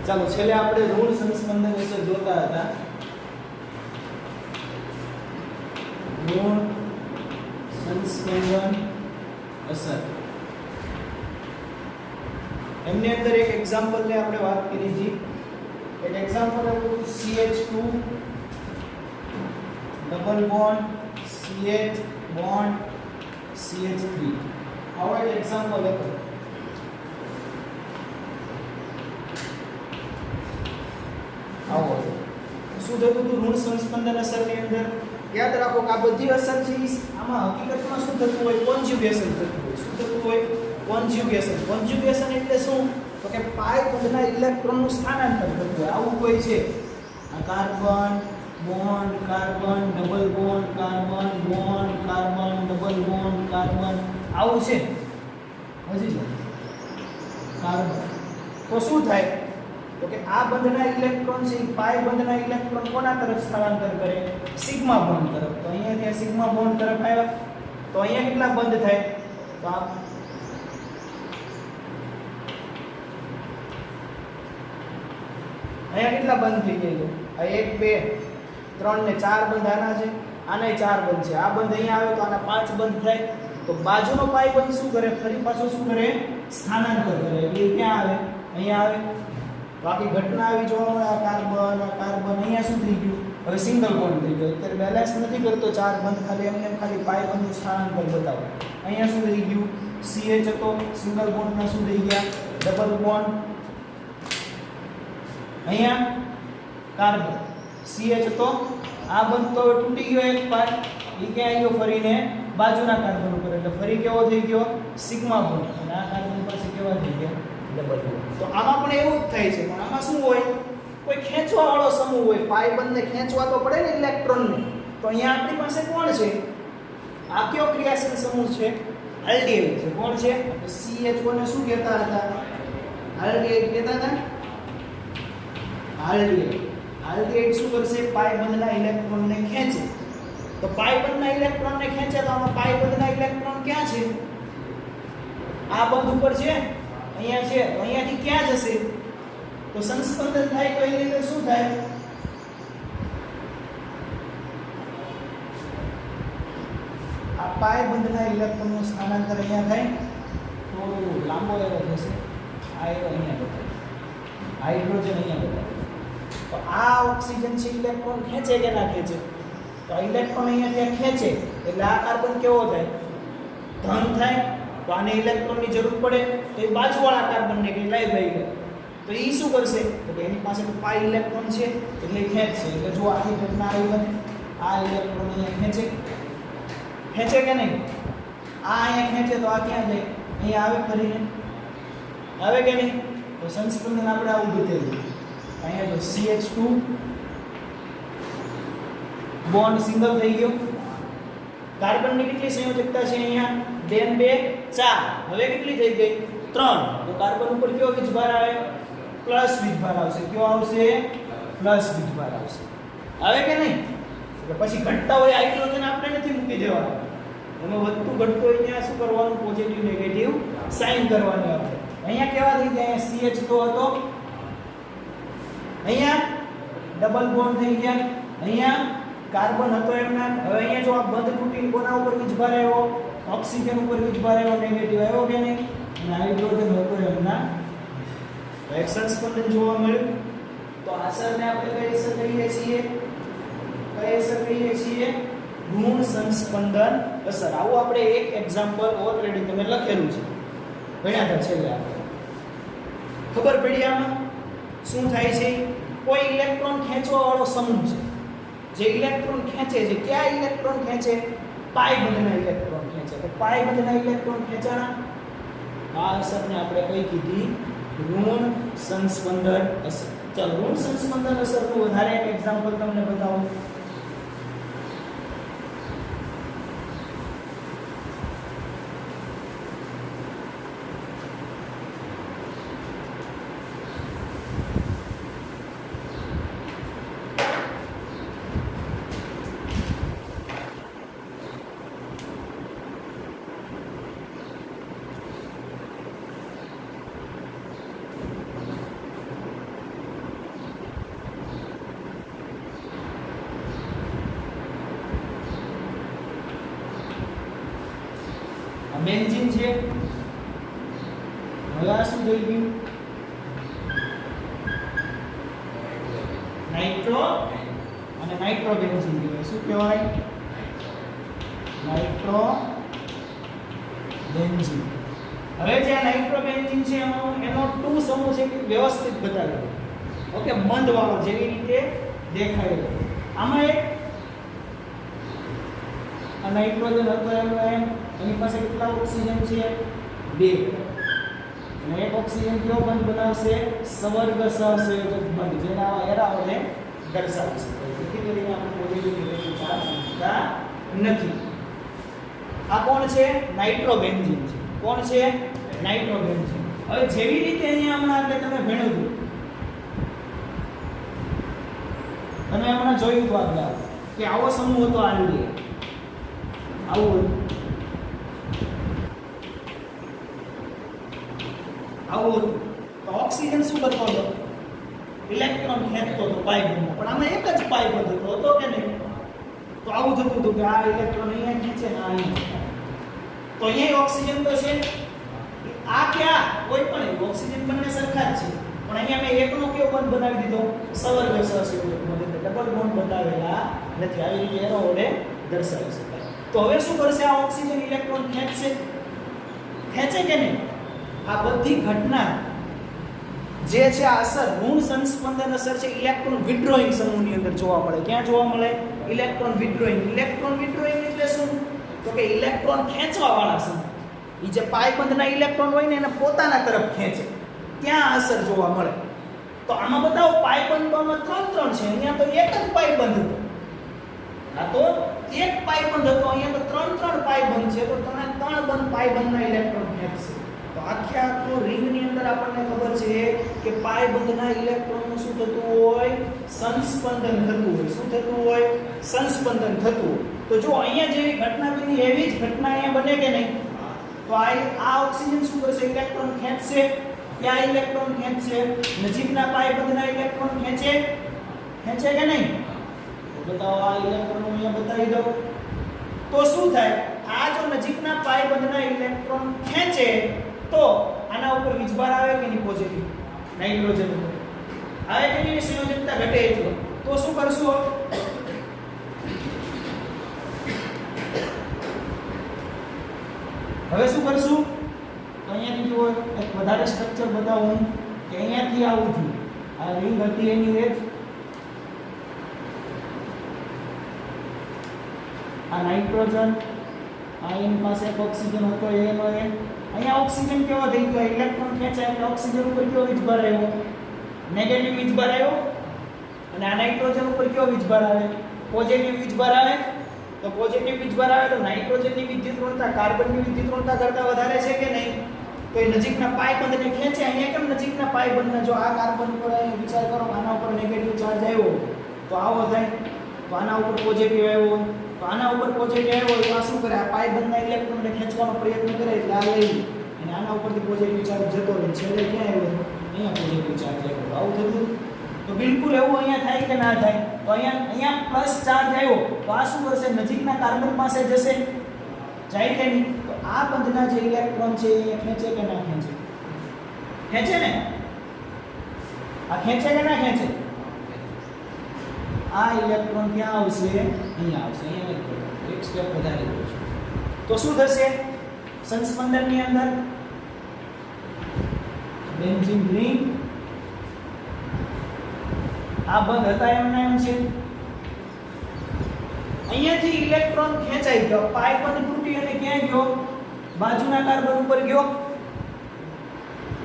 ચાલો છેલ્લે આપણે ઋણ સંસ્પંદન વિશે જોતા હતા. ઋણ સંસ્પંદન અસર એમની અંદર એક એક્ઝામ્પલ ને આપણે વાત કરી હતી. એક એક્ઝામ્પલ હતું CH2 double bond CH bond CH3. આવો એક એક્ઝામ્પલ હતું. આવો શું થતું હતું ઋણ સંસ્પંદન અસરની અંદર? યાદ રાખો કે આ બધી અસર છે આમાં હકીકતમાં શું થતું હોય? કોન્જ્યુગેશન થતું હોય. શું થતું હોય? કોન્જ્યુગેશન. કોન્જ્યુગેશન એટલે શું? તો કે પાઈ બંધના ઇલેક્ટ્રોનનું સ્થાનાંતર થતું હોય. આવું કોઈ છે આ carbon bond carbon double bond carbon bond carbon double bond carbon આવું છે. હજી જો કાર્બન તો શું થાય? તો કે આ બંધના ઇલેક્ટ્રોન છે પાઈ બંધના ઇલેક્ટ્રોન કોના તરફ સ્થળાંતર કરે? સિગ્મા બોન્ડ તરફ. તો અહીંયાથી આ સિગ્મા બોન્ડ તરફ આવ્યા તો અહીંયા કેટલા બંધ થાય? તો આ અહીંયા કેટલા બંધ થઈ જાય? આ 1 2 3 ને 4 બંધ આના છે, આને 4 બંધ છે. આ બંધ અહીંયા આવે તો આના 5 બંધ થાય. તો બાજુનો પાઈ બંધ શું કરે? ફરી પાછો શું કરે? સ્થાનાંતર કરે. એટલે ક્યાં આવે? અહીંયા આવે. બાકી ઘટના આવી જોવા મળે. આ કાર્બન અહીંયા શું થઈ ગયું? હવે સિંગલ બોન્ડ થઈ ગયો. અત્યારે બેલેન્સ નથી કરતો 4 બંધ, ખાલી એમને ખાલી પાઈ બંધનું સ્થાનાંતર બતાવો. અહીંયા શું થઈ ગયું? CH હતો, સિંગલ બોન્ડના શું થઈ ગયા? Double bond. અહીંયા કાર્બન CH હતો, આ બંધ તો તૂટી ગયો એક પાઈ. એ ક્યાં આવ્યો? ફરીને બાજુના કાર્બન ઉપર. એટલે ફરી કેવો થઈ ગયો? Sigma bond. અને આ કાર્બન પાસે કેવા થઈ ગયા? Double bond. તો આમાં પણ એવું જ થાય છે. પણ આમાં શું હોય? કોઈ ખેંચવા વાળો સમૂહ હોય. પાઈ બંધને ખેંચવા તો પડે ને ઇલેક્ટ્રોનને. તો અહીંયા આપણી પાસે કોણ છે? આ કયો ક્રિયાશીલ સમૂહ છે? આલ્ડીહાઇડ છે. કોણ છે? CH2 ને શું કહેતા હતા? આલ્ડીહાઇડ કહેતા હતા. આલ્ડીહાઇડ શું કરશે? પાઈ બંધના ઇલેક્ટ્રોનને ખેંચે. તો પાઈ બંધના ઇલેક્ટ્રોનને ખેંચે તો આમાં પાઈ બંધના ઇલેક્ટ્રોન ક્યાં છે? આ બંધ ઉપર છે, અહીંયા છે. તો અહીંયાથી ક્યાં જશે? તો સંસ્પંદન થાય તો એની અંદર શું થાય? આ પાઈ બંધના ઇલેક્ટ્રોનનું સ્થાનાંતર અહીંયા થાય. તો લાંબો એરો થશે. આ એરો અહીંયા બતાવે, હાઇડ્રોજન અહીંયા બતાવે. તો આ ઓક્સિજન છે ઇલેક્ટ્રોન ખેંચે કે ના ખેંચે? તો આ ઇલેક્ટ્રોન અહીંયાથી ખેંચે એટલે આ કાર્બન કેવો થાય? ધન થાય. તો આને ઇલેક્ટ્રોનની જરૂર પડે તો એ બાજુવાળા કાર્બનને કે લઈ ભાઈ. તો એ શું કરશે? તો કે એની પાસે તો પાઈ ઇલેક્ટ્રોન છે એટલે ખેંચશે. એટલે જો આની ઘટના આવી બને, આ ઇલેક્ટ્રોન અહીંયા ખેંચે કે નહીં? આ અહીંયા ખેંચે તો આ ક્યાં જાય? અહીંયા આવે ફરીને. આવે કે નહીં? તો સંસ્પંદન આપણે આવું બતાવ્યું. અહીંયા જો CH2 બોન્ડ સિંગલ થઈ ગયો. કાર્બનની કેટલી સંયોજકતા છે અહીંયા? 2 2 4. હવે કેટલી થઈ ગઈ? 3. તો કાર્બન ઉપર કયો વીજભાર આવે? પ્લસ વીજભાર આવશે. કયો આવશે? પ્લસ વીજભાર આવશે. આવે કે નહીં? એટલે પછી ઘટતા હોય હાઇડ્રોજન આપણે નથી મૂકી દેવાનું. એમાં વધતું ઘટતું હોય ત્યાં શું કરવાનું? પોઝિટિવ નેગેટિવ સાઇન કરવાની આપણે. અહીંયા કેવા થઈ ગયા? અહીંયા CH હતો, અહીંયા ડબલ બોન્ડ થઈ ગયા. અહીંયા કાર્બન હતો એમના. હવે અહીંયા જો આ બંધ તૂટીને કોના ઉપર વીજભાર આવ્યો? ઓક્સિજન ઉપર વીજભાર આવ્યો, નેગેટિવ આવ્યો કે નહીં? અને હાઇડ્રોજન હતો એમના. એક સંસ્પંદન જોવા મળ્યું. તો અસરને આપણે કઈ અસર કહીએ છીએ? કઈ અસર કહીએ છીએ? ઋણ સંસ્પંદન અસર. આવું આપણે એક એક્ઝામ્પલ ઓલરેડી તમે લખેલું છે, ભણ્યા હતા છેલ્લે આપણે. ખબર પડી આમાં શું થાય છે? કોઈ ઇલેક્ટ્રોન ખેંચવા વાળો સમૂહ છે. જે ઇલેક્ટ્રોન ખેંચે છે, કયા ઇલેક્ટ્રોન ખેંચે? પાઈ બંધના ઇલેક્ટ્રોન ખેંચે. તો પાઈ બંધના ઇલેક્ટ્રોન ખેંચાણા. આ અસરને આપણે કઈ કીધી? ઋણ સંસ્પંદન અસર. ચાલો ઋણ સંસ્પંદન અસરનું વધારે એક એક્ઝામ્પલ તમને બતાવું. બેન્ઝીન છે. હવે આ શું થઈ ગયું? નાઇટ્રો અને નાઇટ્રોબેન્ઝીન કહેવાય. શું કહેવાય? નાઇટ્રોબેન્ઝીન. હવે જે આ નાઇટ્રોબેન્ઝીન છે એનો ટુ સમૂહ છે કે વ્યવસ્થિત બતાવેલો. ઓકે, મંદ વાળો જેવી રીતે દેખાયેલો. આમાં એક આ નાઇટ્રોજન હતો એની પાસે કેટલા ઓક્સિજન છે? 2. અને એક ઓક્સિજન કયો બંધ બનાવશે? સવર્ગ સહસંયોજક બંધ, જેના એરા વડે દર્શાવી શકાય. જેથી કરીને આપણે પોઝિટિવ નેગેટિવ ચાર્જ મૂકતા નથી. આ કોણ છે? નાઇટ્રોબેન્ઝીન છે. કોણ છે? નાઇટ્રોબેન્ઝીન. હવે જેવી રીતે અહીંયા હમણાં આપણે તમે ભણ્યું તમે હમણાં જોયું હતું આગળ કે આવો સમૂહ હતો આલ્ડીહાઇડ. આવું તો ઓક્સિજન શું કરતો હતો? ઇલેક્ટ્રોન ખેંચતો હતો પાઇપ બંધ. પણ આમાં એક જ પાઇપ હતો કે નહીં? તો આવું થતું હતું કે આ ઇલેક્ટ્રોન અહીંયા ખેંચે ને આ અહીંયા. તો અહીંયા ઓક્સિજન તો છે. આ ક્યાં? કોઈ પણ ઓક્સિજન બંને સરખા જ છે. પણ અહીંયા મેં એકનો કયો બંધ બનાવી દીધો? સવર્ગ સહસંયોજક બંધ. એટલે ડબલ બોન્ડ બતાવેલા નથી. આવી રીતે એરો વડે દર્શાવી શકાય. તો હવે શું કરશે? આ ઓક્સિજન ઇલેક્ટ્રોન ખેંચશે કે નહીં? આ બધી ઘટના જે છે આ અસર ઋણ સંસ્પંદન અસર છે ઇલેક્ટ્રોન વિથડ્રોઈંગ સમૂહની અંદર જોવા મળે. ક્યાં જોવા મળે? ઇલેક્ટ્રોન વિથડ્રોઈંગ. ઇલેક્ટ્રોન વિથડ્રોઈંગ એટલે શું? તો કે ઇલેક્ટ્રોન ખેંચવા વાળા સમૂહ. એ જે પાયબંધના ઇલેક્ટ્રોન હોય ને એને પોતાના તરફ ખેંચે, ત્યાં અસર જોવા મળે. તો આમાં બતાવો પાયબંધ તો આમાં 3 છે. અહીંયા તો એક જ પાયબંધ હતો. આ તો એક પાયબંધ હતો, અહીંયા તો 3 પાયબંધ છે. તો તમે 3 બંધ પાયબંધના ઇલેક્ટ્રોન ખેંચશે. તો આખો રિંગની અંદર આપણને ખબર છે કે પાયબંધના ઇલેક્ટ્રોનનું શું થતું હોય? સંસ્પંદન થતું હોય. શું થતું હોય? સંસ્પંદન થતું હોય. તો જો અહીંયા જેવી ઘટના બની એવી જ ઘટના અહીંયા બને કે નહીં? તો આ ઓક્સિજન શું કરશે? ઇલેક્ટ્રોન ખેંચશે. ક્યાં ઇલેક્ટ્રોન ખેંચશે? નજીકના પાયબંધના ઇલેક્ટ્રોન ખેંચે કે નહીં? તો બતાવો, આ ઇલેક્ટ્રોન અહીંયા બતાવી દો. તો શું થાય? આ જો નજીકના પાયબંધના ઇલેક્ટ્રોન ખેંચે તો આના ઉપર વીજભાર આવે કે નહીં? પોઝિટિવ. નાઇટ્રોજન ઉપર આવે કે નહીં? સંયોજકતા ઘટે એટલે. તો શું કરશો? હવે શું કરશું? તો અહીંયાથી જો એક વધારે સ્ટ્રક્ચર બતાવું કે અહીંયાથી આવું થયું. આ રિંગ હતી એની એજ આ નાઇટ્રોજન, આ એની પાસે એક ઓક્સિજન હતો એનો એ. અહીંયા ઓક્સિજન કેવો થઈ ગયો? ઇલેક્ટ્રોન ખેંચાય એટલે ઓક્સિજન ઉપર કયો વીજભાર આવ્યો? નેગેટિવ વીજભાર આવ્યો. અને આ નાઇટ્રોજન ઉપર કયો વીજભાર આવે? પોઝિટિવ વીજભાર આવે. તો પોઝિટિવ વીજભાર આવે તો નાઇટ્રોજનની વિદ્યુતઋણતા કાર્બનની વિદ્યુતઋણતા કરતાં વધારે છે કે નહીં? તો એ નજીકના પાયબંધને ખેંચે. અહીંયા કેમ નજીકના પાયબંધને? જો આ કાર્બન પર વિચાર કરો, આના ઉપર નેગેટિવ ચાર્જ આવ્યો તો આવો થાય. તો આના ઉપર પોઝિટિવ આવ્યો, તો આના ઉપર પોઝિટિવ આવ્યો તો આ શું કરે? આ પાયબંધના ઇલેક્ટ્રોનને ખેંચવાનો પ્રયત્ન કરે એટલે આ લઈ અને આના ઉપરથી પોઝિટિવ ચાર્જ જતો રહે. છેલ્લે ક્યાં આવ્યો? અહીંયા પોઝિટિવ ચાર્જ આવ્યો. આવું થતું. તો બિલકુલ એવું અહીંયા થાય કે ના થાય? તો અહીંયા પ્લસ ચાર્જ આવ્યો તો આ શું કરશે? નજીકના કાર્બન પાસે જશે. જાય કે નહીં? તો આ બંધના જે ઇલેક્ટ્રોન છે એ ખેંચે કે ના ખેંચે? ખેંચે ને? આ ખેંચે કે ના ખેંચે? આ ઇલેક્ટ્રોન ક્યાં આવશે? અહીંયા આવશે. અહીંયા એક સ્ટેપ વધારે દઉં છું. તો શું થશે? સંસ્પંદનની અંદર બેન્ઝીન રિંગ આ બંધ હતા એમના એમ છે. અહીંયાથી ઇલેક્ટ્રોન ખેંચાઈ ગયો, પાયબંધ તૂટી અને ક્યાં ગયો? બાજુના કાર્બન ઉપર ગયો.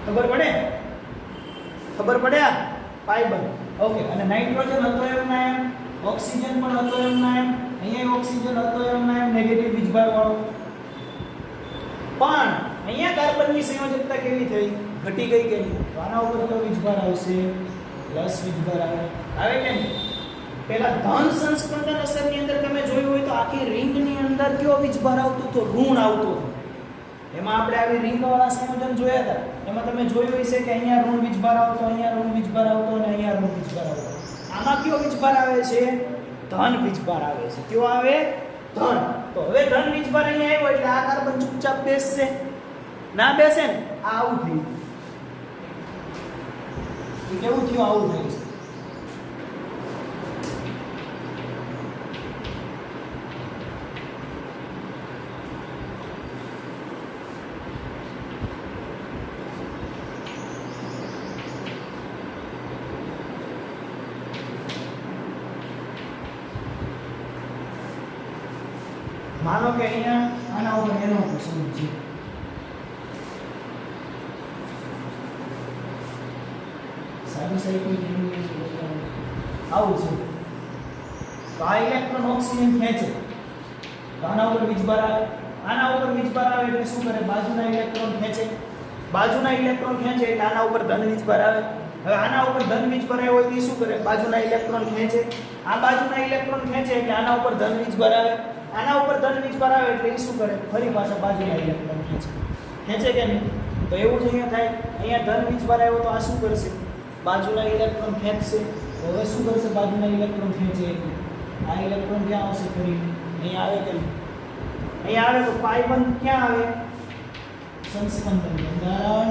ખબર પડે? ખબર પડે? આ પાયબંધ. ઓકે. અને નાઇટ્રોજન હતો એમના એમ, ઓક્સિજન પણ હતો એમના એમ, અહીંયા ઓક્સિજન હતો એમના એમ નેગેટિવ વીજભાર વાળો. પણ અહીંયા કાર્બનની સંયોજકતા કેવી થઈ? ઘટી ગઈ કે નહીં? તો આના ઉપર કયો વીજભાર આવશે? પ્લસ વીજભાર આવે. આવે કે નહીં? પહેલા ધન સંસ્પંદન અસરની અંદર તમે જોયું હોય તો આખી રિંગની અંદર કયો વીજભાર આવતો હતો? ઋણ આવતો હતો. એમાં આપણે આવી રિંગવાળા સંયોજન જોયા હતા. એમાં તમે જોયું હશે કે અહીંયા ઋણ વીજભાર આવતો, અહીંયા ઋણ વીજભાર આવતો અને અહીંયા ઋણ વીજભાર આવતો. આમાં કયો વીજભાર આવે છે? ધન વીજભાર આવે છે. કયો આવે? ધન. તો હવે ધન વીજભાર અહીંયા આવ્યો એટલે આ કાર્બન ચૂપચાપ બેસશે, ના બેસે ને? આ આવું થયું. એ કેવું થયું? આવું થયું છે. માનો કે અહીંયા આના ઉપર એનો પ્રસંગ છે. સાદી સાયકલ આવું છે. તો આ ઇલેક્ટ્રોન ઓક્સિજન ખેંચે તો આના ઉપર વીજભાર આવે. આના ઉપર વીજભાર આવે એટલે શું કરે? બાજુના ઇલેક્ટ્રોન ખેંચે. બાજુના ઇલેક્ટ્રોન ખેંચે એટલે આના ઉપર ધન વીજભાર આવે. હવે આના ઉપર ધન વીજભાર આવ્યો હોય તો શું કરે? બાજુના ઇલેક્ટ્રોન ખેંચે. આ બાજુના ઇલેક્ટ્રોન ખેંચે એટલે આના ઉપર ધન વીજભાર આવે. આના ઉપર ધન વીજભાર આવે એટલે એ શું કરે? ફરી પાછા બાજુના ઇલેક્ટ્રોન ખેંચે. ખેંચે કે નહીં? તો એવું જ અહીંયા થાય. અહીંયા ધન વીજભાર આવ્યો તો આ શું કરશે? બાજુના ઇલેક્ટ્રોન ખેંચશે. તો હવે શું કરશે? બાજુના ઇલેક્ટ્રોન ખેંચે એટલે આ ઇલેક્ટ્રોન ક્યાં આવશે? ફરી અહીંયા આવે કે નહીં? અહીંયા આવે તો પાઈ બંધ ક્યાં આવે? સંસ્પંદન બંધારણ.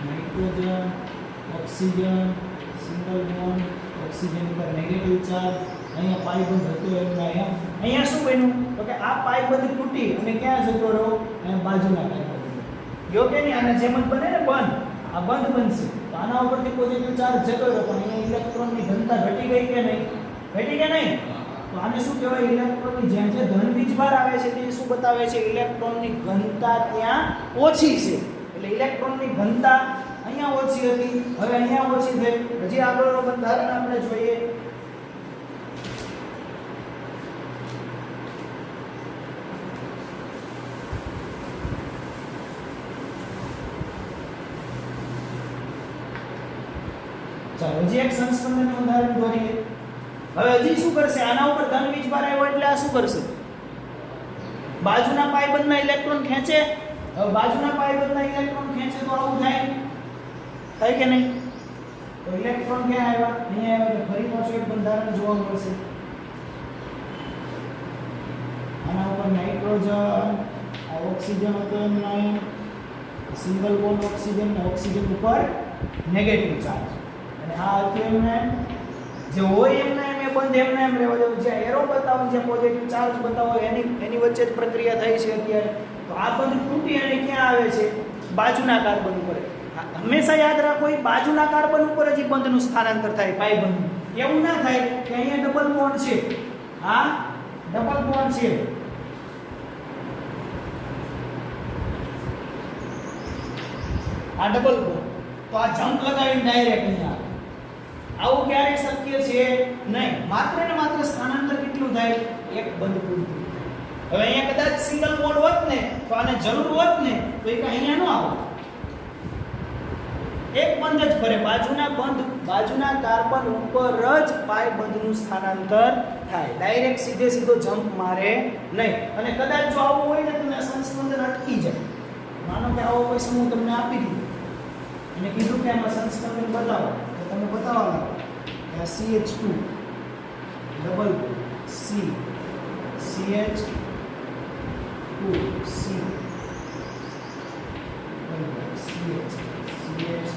Nitrogen, oxygen, single bond, oxygen પર નેગેટિવ ચાર્જ. અહીંયા પાઈ બંધ હતો એમના અહીંયા શું બન્યું? તો કે આ પાઈ બંધ તૂટી અને ક્યાં જતો રહ્યો? અહીંયા બાજુના પાઈ બંધ ગયો કે નહીં? આના જેમ જ બને ને બંધ. આ બંધ બનશે તો આના ઉપરથી પોઝિટિવ ચાર્જ જતો રહ્યો પણ અહીંયા ઇલેક્ટ્રોનની ઘનતા ઘટી ગઈ કે નહીં? ઘટી કે નહીં? તો આને શું કહેવાય? ઇલેક્ટ્રોનની જેમ જે ધન વીજભાર આવે છે તે શું બતાવે છે? ઇલેક્ટ્રોનની ઘનતા ત્યાં ઓછી છે. એટલે ઇલેક્ટ્રોનની ઘનતા અહીંયા ઓછી હતી, હવે અહીંયા ઓછી થઈ. હજી આગળનું બંધારણ આપણે જોઈએ. ચાલો હજી એક સંસ્પંદનનું ઉદાહરણ દોરીએ. હવે હજી શું કરશે? આના ઉપર ધન વીજભાર આવ્યો એટલે આ શું કરશે? બાજુના પાઇબંધના ઇલેક્ટ્રોન ખેંચે. હવે બાજુના પાઇબંધના ઇલેક્ટ્રોન ખેંચે તો આવું થાય. થાય કે નહીં? તો ઇલેક્ટ્રોન ક્યાં આવ્યા? અહીંયા આવ્યા. એટલે ફરી પાછું એક બંધારણ જોવા મળશે. આના ઉપર નાઇટ્રોજન, આ ઓક્સિજન હતો એમનો સિંગલ બોન્ડ ઓક્સિજન ને ઓક્સિજન ઉપર નેગેટિવ ચાર્જ. અને આ હતું એમને જે હોય એમને એમ એ બંધ એમને એમ રહેવા દેવું. જ્યાં એરો બતાવો, જ્યાં પોઝિટિવ ચાર્જ બતાવો એની વચ્ચે જ પ્રક્રિયા થઈ છે અત્યારે. તો આ બંધ તૂટી અને ક્યાં આવે છે? બાજુના કાર્બન ઉપર. હંમેશા યાદ રાખો એ બાજુના કાર્બન ઉપર જ બંધનું સ્થાનાંતર થાય. પાઈ બંધ એવું ના થાય કે અહીંયા ડબલ બોન્ડ છે, આ ડબલ બોન્ડ છે, આ ડબલ બોન્ડ, તો આ જમ્પ લગાવીને ડાયરેક્ટ અહીંયા આવું ક્યારેય શક્ય છે નહીં. માત્ર ને માત્ર સ્થાનાંતર કેટલું થાય? એક બંધ પૂરતું. હવે અહીંયા કદાચ સિંગલ બોન્ડ હોત ને તો આને જરૂર હોત ને તો એ અહીંયા ન આવે. એક બંધ જ ફરે. બાજુના કાર્બન ઉપર જ પાઈ બંધનું સ્થાનાંતર થાય. ડાયરેક્ટ સીધો જમ્પ મારે નહીં. અને કદાચ જો આવું હોય ને તો સંસ્પંદન અટકી જાય. માનો કે આવો કોઈ સમૂહ તમને આપી દીધો અને કીધું કે આમાં સંસ્પંદન બતાવો, તો તમે બતાવવા લાગો કે આ CH2 double C CH2 C CH CH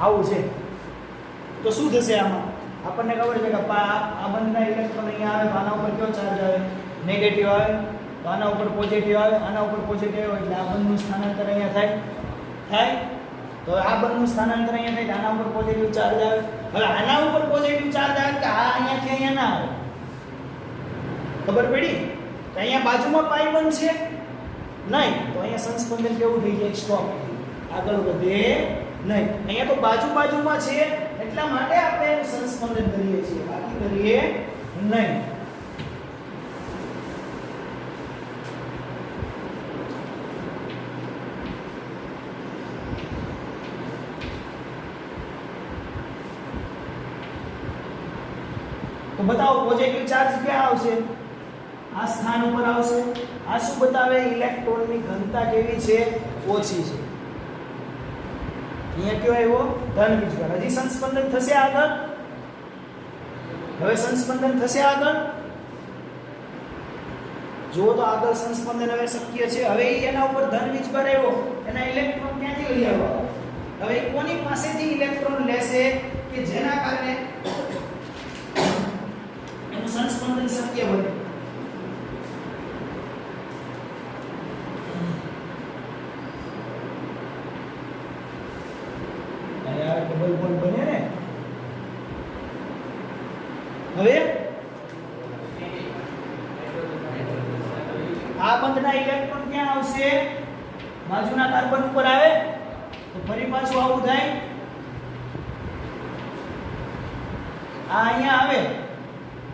આવું છે. તો શું થશે આમાં? આપણને ખબર છે કે આ બંધના ઇલેક્ટ્રોન અહીંયા આવે તો આના ઉપર કયો ચાર્જ આવે? નેગેટિવ આવે. તો આના ઉપર પોઝિટિવ આવે, આના ઉપર પોઝિટિવ આવે એટલે આ બંધનું સ્થાનાંતર અહીંયા થાય. તો આ બંધનું સ્થાનાંતર અહીંયા થાય આના ઉપર પોઝિટિવ ચાર્જ આવે. હવે આના ઉપર પોઝિટિવ ચાર્જ આવે કે આ અહીંયાથી અહીંયા ના આવે. ખબર પડી? તો અહીંયા બાજુમાં પાઈ બંધ છે નહીં, તો અહીંયા સંસ્પંદન કેવું થઈ જાય? સ્ટોપ. આગળ વધે નહીં. અહીંયા તો બાજુમાં છે એટલા માટે આપણે એનું સંસ્પંદન કરીએ છીએ, બાકી કરીએ નહીં. તો બતાવો પોઝિટિવ ચાર્જ ક્યાં આવશે? આ સ્થાન ઉપર આવશે. આ શું બતાવે? ઇલેક્ટ્રોનની ઘનતા કેવી છે? ઓછી છે. અહીંયા કયો આવ્યો? ધન વીજભાર. હજી સંસ્પંદન થશે આગળ? હવે સંસ્પંદન થશે આગળ? જો તો આગળ સંસ્પંદન હવે શક્ય છે. હવે એના ઉપર ધન વીજભાર આવ્યો, એના ઇલેક્ટ્રોન ક્યાંથી લઈ આવ્યો? હવે કોની પાસેથી ઇલેક્ટ્રોન લેશે કે જેના કારણે એનું સંસ્પંદન શક્ય બને? યાર ડબલ બોન્ડ બને ને. હવે આ બંધના ઇલેક્ટ્રોન ક્યાં આવશે? બાજુના કાર્બન ઉપર આવે. તો ફરી પાછું આવું થાય. આ અહીંયા આવે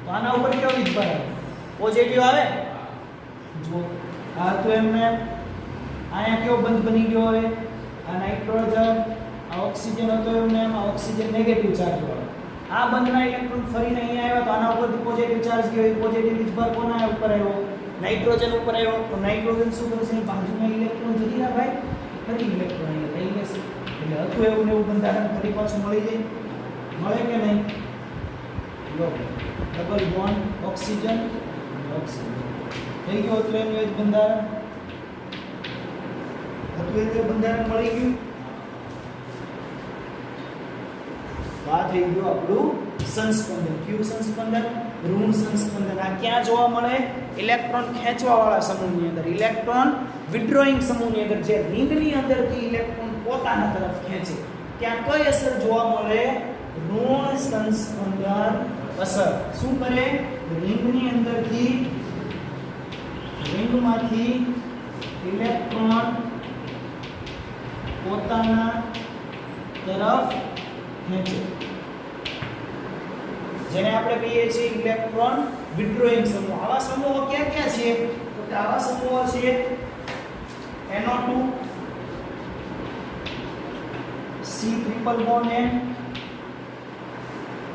તો આના ઉપર કેવો વીજભાર આવે? પોઝિટિવ આવે. જો આ તો એમને અહીંયા કેવો બંધ બની ગયો? હવે આ નાઇટ્રોજન, આ ઓક્સિજન હતો એમને, આ ઓક્સિજન નેગેટિવ ચાર્જ વાળો. આ બંધના ઇલેક્ટ્રોન ફરીને અહીંયા આવ્યા તો આના ઉપરથી પોઝિટિવ ચાર્જ ગયો. પોઝિટિવ વીજભાર કોના ઉપર આવ્યો? નાઇટ્રોજન ઉપર આવ્યો. તો નાઇટ્રોજન શું કરશે? બાજુના ઇલેક્ટ્રોન જતી ના ભાઈ, ફરી ઇલેક્ટ્રોન અહીંયા લઈ લેશે. એટલે હતું એવું ને એવું બંધારણ ફરી પાછું મળી જાય. મળે કે નહીં? લો ડબલ બોન્ડ ઓક્સિજન ઓક્સિજન થઈ ગયો. એટલે એનું એક બંધારણ હતું, એટલે બંધારણ મળી ગયું. આ થઈ ગયું આપણું સંસ્પંદન. કયું સંસ્પંદન? ઋણ સંસ્પંદન. આ ક્યાં જોવા મળે? ઇલેક્ટ્રોન ખેંચવા વાળા સમૂહની અંદર, ઇલેક્ટ્રોન વિડ્રોઈંગ સમૂહની અંદર. જે રિંગની અંદરથી ઇલેક્ટ્રોન પોતાના તરફ ખેંચે ત્યાં કઈ અસર જોવા મળે? ઋણ સંસ્પંદન અસર. શું કરે? રિંગની અંદરથી, રિંગમાંથી ઇલેક્ટ્રોન પોતાના તરફ ખેંચે, જેને આપણે કહીએ છીએ ઇલેક્ટ્રોન વિડ્રોઈંગ સમૂહ. આવા સમૂહો ક્યાં ક્યાં છે? તો કે આવા સમૂહો છે NO2, C triple bond N,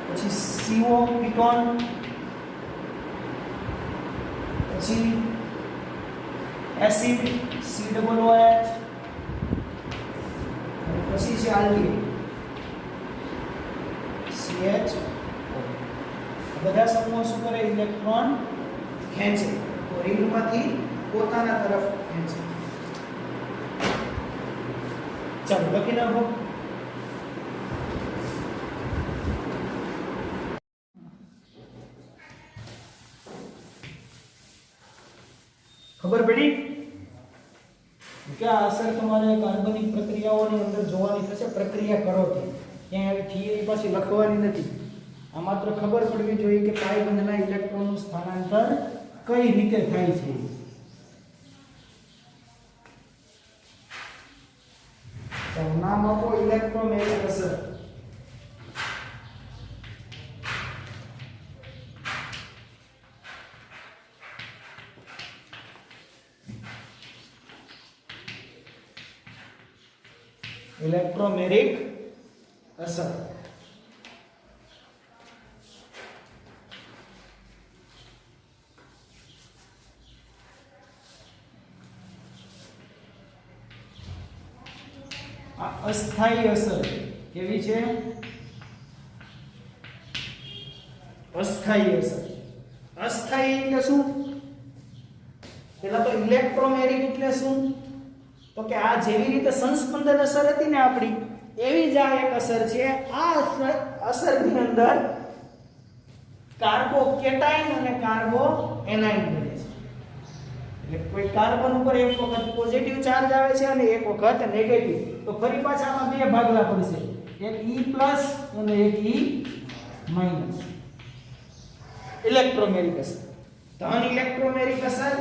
પછી CO કીટોન, પછી એસિડ COOH, પછી છે આલ્ડીહાઇડ CH. બધા સમૂહો શું કરે? ઇલેક્ટ્રોન ખેંચે. તો રિંગમાંથી પોતાના તરફ ખેંચે. ચાલો લખી નાખો. ખબર પડી કે આ અસર તમારે કાર્બનિક પ્રક્રિયાઓની અંદર જોવાની થશે. પ્રક્રિયા કરો તો ક્યાંય આવી થિયરી પાછી લખવાની નથી. આ માત્ર ખબર પડવી જોઈએ કે પાઈ બંધના ઇલેક્ટ્રોનનું સ્થાનાંતર કઈ રીતે થાય છે. તો નામ આપો ઇલેક્ટ્રોમેગ્નેટિક અસર. ઇલેક્ટ્રોમેગ્નેટિક અસર. અસ્થાયી અસર કેવી છે? અસ્થાયી અસર. અસ્થાયી એટલે શું? પેલા તો ઇલેક્ટ્રોમેગ્નેટિક એટલે શું? તો કે આ જેવી રીતે સંસ્પંદન અસર હતી ને આપણી, એવી જ આ એક અસર છે. આ અસરની અંદર કાર્બોકેટાઇન અને કાર્બોએનાઇન બને છે. એટલે કોઈ કાર્બન ઉપર એક વખત પોઝિટિવ ચાર્જ આવે છે અને એક વખત નેગેટિવ. તો ફરી પાછા આમાં બે ભાગલા પડશે, એક E+ અને એક E-. ઇલેક્ટ્રોમેગ્નેટિક અસર, ધન ઇલેક્ટ્રોમેગ્નેટિક અસર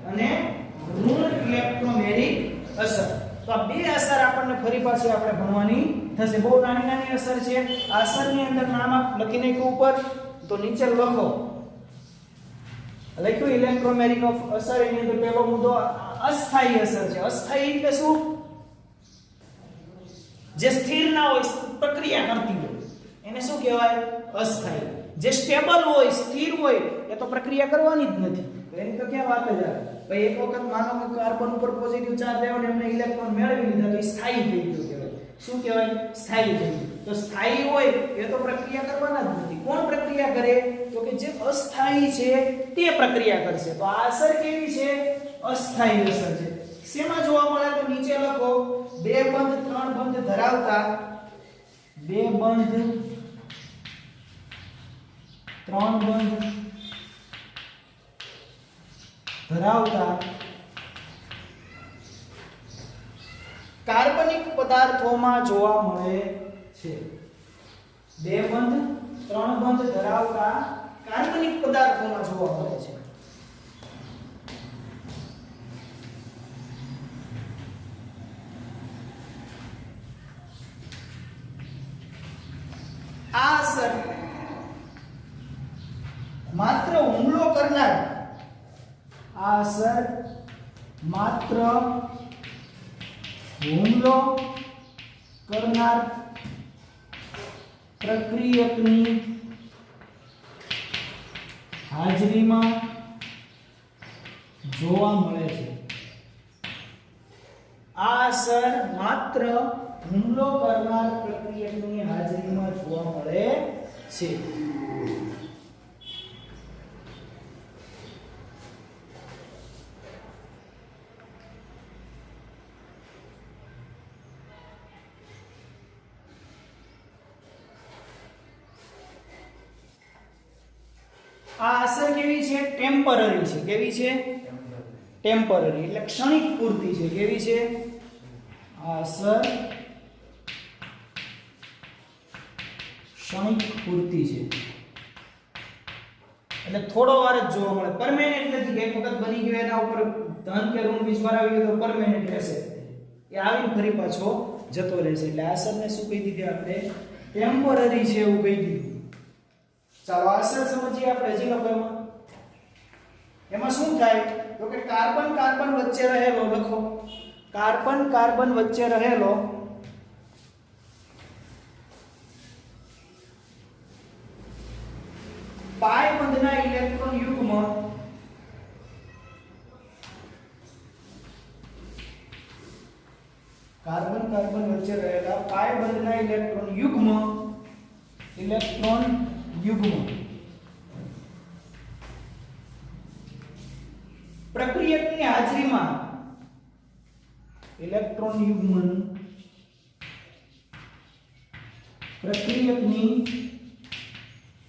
અને ઋણ ઇલેક્ટ્રોમેગ્નેટિક અસર. તો આ બે અસર આપણને ફરી પાછી આપણે ભણવાની થશે. બહુ નાની નાની અસર છે. આ અસરની અંદર નામ લખી નાખ્યું ઉપર, તો નીચે લખો. લખ્યું ઇલેક્ટ્રોમેગ્નેટિક અસર. એની અંદર પહેલો મુદ્દો અસ્થાયી અસર છે. અસ્થાયી એટલે શું? જે સ્થિર ના હોય, પ્રક્રિયા કરતી હોય, એને શું કહેવાય? અસ્થાયી. જે સ્ટેબલ હોય સ્થિર હોય એ તો પ્રક્રિયા કરવાની જ નથી, તો એની તો ક્યાં વાત જ આવે ભાઈ. એક વખત માનો કે કાર્બન ઉપર પોઝિટિવ ચાર્જ આવ્યો ને એમને ઇલેક્ટ્રોન મેળવી લીધા તો એ સ્થાયી થઈ ગયું કહેવાય. શું કહેવાય? સ્થાયી થઈ ગયું. તો સ્થાયી હોય એ તો પ્રક્રિયા કરવાના જ નથી. કોણ પ્રક્રિયા કરે? તો કે જે અસ્થાયી છે તે પ્રક્રિયા કરશે. તો આ અસર કેવી છે? અસ્થાયી અસર છે. શેમાં જોવા મળે? તો નીચે લખો, બે બંધ ત્રણ બંધ ધરાવતા, બે બંધ ત્રણ બંધ ધરાવતા કાર્બનિક પદાર્થોમાં જોવા મળે છે. બે બંધ ત્રણ બંધ ધરાવતા કાર્બનિક પદાર્થોમાં જોવા મળે છે. આ અસર માત્ર હુમલો કરનાર, આ અસર માત્ર હુમલો કરનાર પ્રક્રિયકની હાજરીમાં જોવા મળે છે. આ અસર માત્ર હુમલો કરનાર પ્રક્રિયકની હાજરીમાં જોવા મળે છે. આ અસર કેવી છે? ટેમ્પરરી છે. કેવી છે? ટેમ્પરરી એટલે ક્ષણિક પૂરતી છે. કેવી છે? આ અસર ક્ષણિક પૂરતી છે એટલે થોડો વાર જ જોવા મળે. પરમેનન્ટ નથી. એક વખત બની ગયો એના ઉપર ધન કે ઋણ વીજભાર આવી ગયો તો પરમેનન્ટ રહેશે. એ આવીને ફરી પાછો જતો રહેશે. એટલે આ અસરને શું કહી દીધી આપણે? ટેમ્પરરી છે એવું કહી દીધું. ચાલો આ અસર સમજીએ આપણે. હજી લખો એમાં શું થાય? તો કે કાર્બન કાર્બન વચ્ચે રહેલો, લખો કાર્બન કાર્બન વચ્ચે રહેલો પાઈ બંધના ઇલેક્ટ્રોન યુગ્મ કાર્બન કાર્બન વચ્ચે રહેલા પાઈ બંધના ઇલેક્ટ્રોન યુગ્મ પ્રક્રિયકની હાજરીમાં ઇલેક્ટ્રોન યુગ્મન પ્રક્રિયકની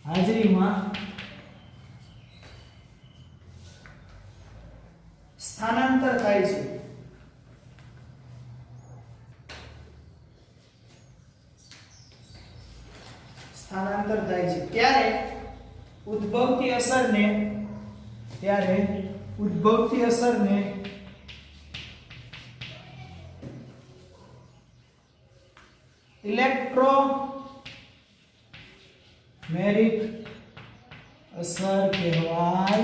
હાજરીમાં સ્થાનાંતર થાય છે. સ્થાનાંતર થાય છે ત્યારે ઉદ્ભવતી અસરને ઇલેક્ટ્રોમેરિક અસર કહેવાય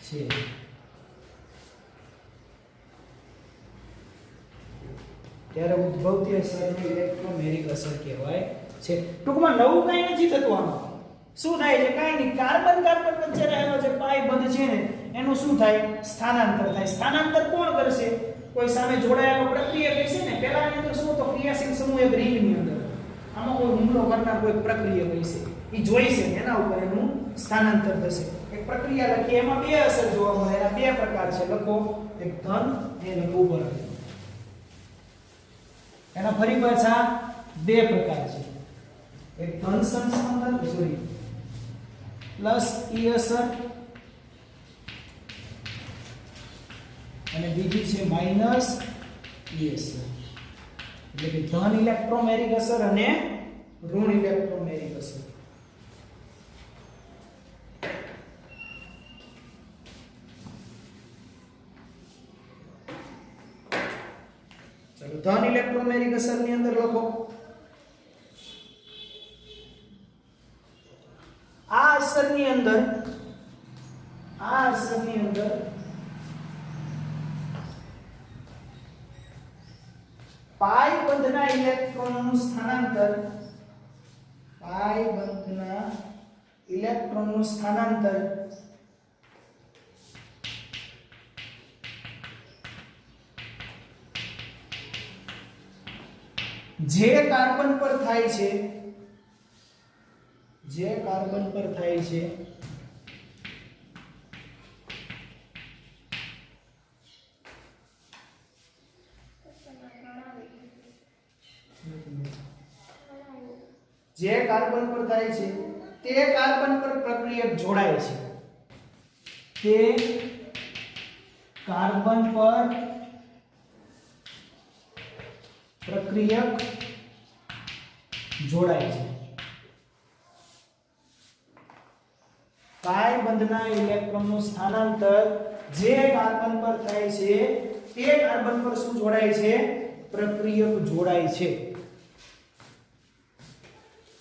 છે. ત્યારે ઉદ્ભવતી અસરને ઇલેક્ટ્રોમેરિક અસર કહેવાય છે. ટૂંકમાં નવું કંઈ નથી થતું આમાં. શું થાય છે? કાંઈ નહીં. કાર્બન કાર્બન વચ્ચે રહેલો જે પાઈ બંધ છે ને એનું શું થાય? સ્થાનાંતર થાય. સ્થાનાંતર કોણ કરશે? કોઈ સામે જોડાયેલો પ્રક્રિયક હશે ને. પહેલાની અંદર શું તો ક્રિયાશીલ સમૂહ એક રિંગની અંદર, આમાં કોઈ હુમલો કરનાર કોઈ પ્રક્રિયક હશે, એ જોઈશે એના ઉપર એનું સ્થાનાંતર થશે. એક પ્રક્રિયા લખીએ એમાં બે અસર જોવા મળે. એના બે પ્રકાર છે. લખો એક ધન અને ઉપર. એના ફરી પાછા બે પ્રકાર છે. એક ધન સંસ્પંદન પ્લસ ઈ અસર અને બીજી છે માઈનસ ઈ અસર. એટલે કે ધન ઇલેક્ટ્રોમેરિક અસર અને ઋણ ઇલેક્ટ્રોમેરિક અસર. ચલો ધન ઇલેક્ટ્રોમેરિક અસર ની અંદર લખો આ અસરની અંદર પાઈ બંધના ઇલેક્ટ્રોનનું સ્થાનાંતર ઇલેક્ટ્રોનનું સ્થાનાંતર જે કાર્બન પર થાય છે, જે કાર્બન પર થાય છે જે કાર્બન પર થાય છે તે કાર્બન પર પ્રક્રિયક જોડાય છે, તે કાર્બન પર પ્રક્રિયક જોડાય છે. પાઈ બંધના ઇલેક્ટ્રોનનું સ્થાનાંતર જે કાર્બન પર થાય છે તે કાર્બન પર શું જોડાય છે? પ્રક્રિયક જોડાય છે.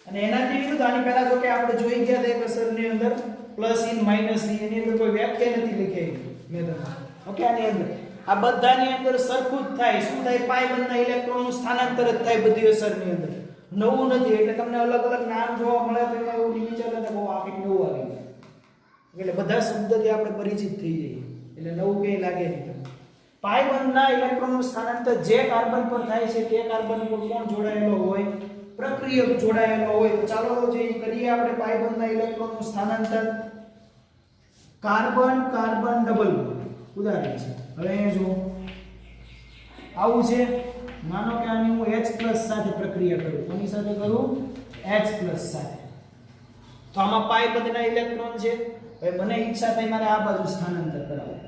અને એનાથી વિરુદ્ધ આની પહેલા જો કે આપણે જોઈ ગયા હતા એક અસરની અંદર પ્લસ ઇન માઈનસ ની, એની અંદર કોઈ વ્યાખ્યા નથી લખેલી મેં તમને. ઓકે, આની અંદર આ બધાની અંદર સરખું જ થાય. શું થાય? પાઈ બંધના ઇલેક્ટ્રોનનું સ્થાનાંતર જ થાય બધી અસરની અંદર, નવું નથી. એટલે તમને અલગ અલગ નામ જોવા મળે તો એમાં એવું વિચારે કે બહુ આખી નવું આવી ગયું. એટલે બધા શબ્દથી આપણે પરિચિત થઈ જઈએ, એટલે નવું કંઈ લાગે નહીં. પાઈ બંધના ઇલેક્ટ્રોનનું સ્થાનાંતર જે કાર્બન પર થાય છે તે કાર્બન પર કોણ જોડાયેલો હોય? પ્રક્રિયક જોડાયેલો હોય. તો ચાલો જે કરીએ આપણે પાઈ બંધના ઇલેક્ટ્રોનનું સ્થાનાંતર. કાર્બન કાર્બન ડબલ ઉદાહરણ છે. હવે અહીંયા જો આવું છે, માનો કે આની હું H+ સાથે પ્રક્રિયા કરું. કોની સાથે કરું? H+ સાથે. તો આમાં પાઈ બંધના ઇલેક્ટ્રોન છે. હવે મને ઈચ્છા થઈ મારે આ બાજુ સ્થાનાંતર કરાવવું,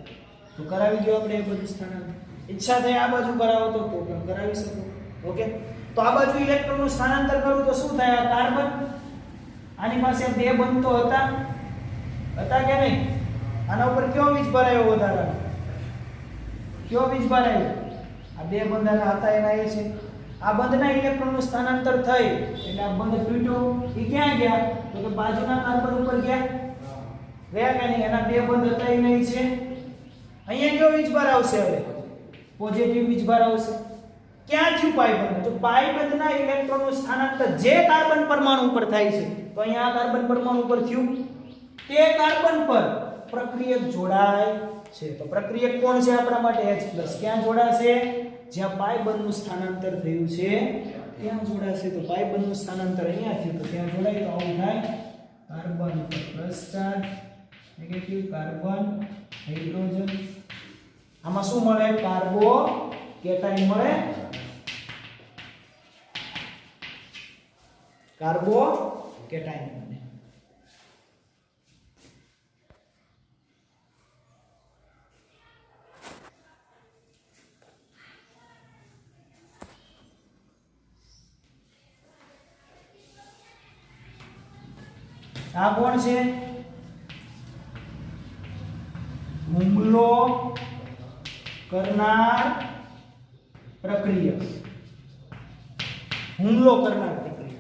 તો કરાવી દો આપણે એ બધું સ્થાનાંતર. ઈચ્છા થઈ આ બાજુ કરાવો તો પણ કરાવી શકો. ઓકે, તો આ બાજુ ઇલેક્ટ્રોનનું સ્થાનાંતર કરું તો શું થાય? આ કાર્બન આની પાસે બે બંધ તો હતા કે નહીં? આના ઉપર કયો વીજ ભરાયો વધારાનો? કયો વીજ ભરાયો? આ બે બંધાના હતા એના એ છે. આ બંધના ઇલેક્ટ્રોનનું સ્થાનાંતર થઈ એટલે આ બંધ તૂટ્યો. એ ક્યાં ગયા? તો કે બાજુના કાર્બન ઉપર ગયા કે નહીં? એના બે બંધ હતા એ નહીં છે. અહીંયા કયો વીજભાર આવશે? હવે પોઝિટિવ વીજભાર આવશે. ક્યાં થયું? પાઈ બંધ. તો પાઈ બંધના ઇલેક્ટ્રોનનું સ્થાનાંતર જે કાર્બન પરમાણુ ઉપર થાય છે, તો અહીંયા આ કાર્બન પરમાણુ ઉપર થયું, તે કાર્બન પર પ્રક્રિયક જોડાય છે. તો પ્રક્રિયક કોણ છે આપણા માટે? H+. ક્યાં જોડાશે? જ્યાં પાઈ બંધનું સ્થાનાંતર થયું છે ત્યાં જોડાશે. તો પાઈ બંધનું સ્થાનાંતર અહીંયા થયું તો ત્યાં જોડાય. તો આવું થાય. કાર્બન પર plus charge, negative carbon, hydrogen. આમાં શું મળે? કાર્બો કેટાઇન મળે. કાર્બો કેટાઇન મળે. આ કોણ છે? હુમલો કરનાર પ્રક્રિયક. હુમલો કરનાર પ્રક્રિયક.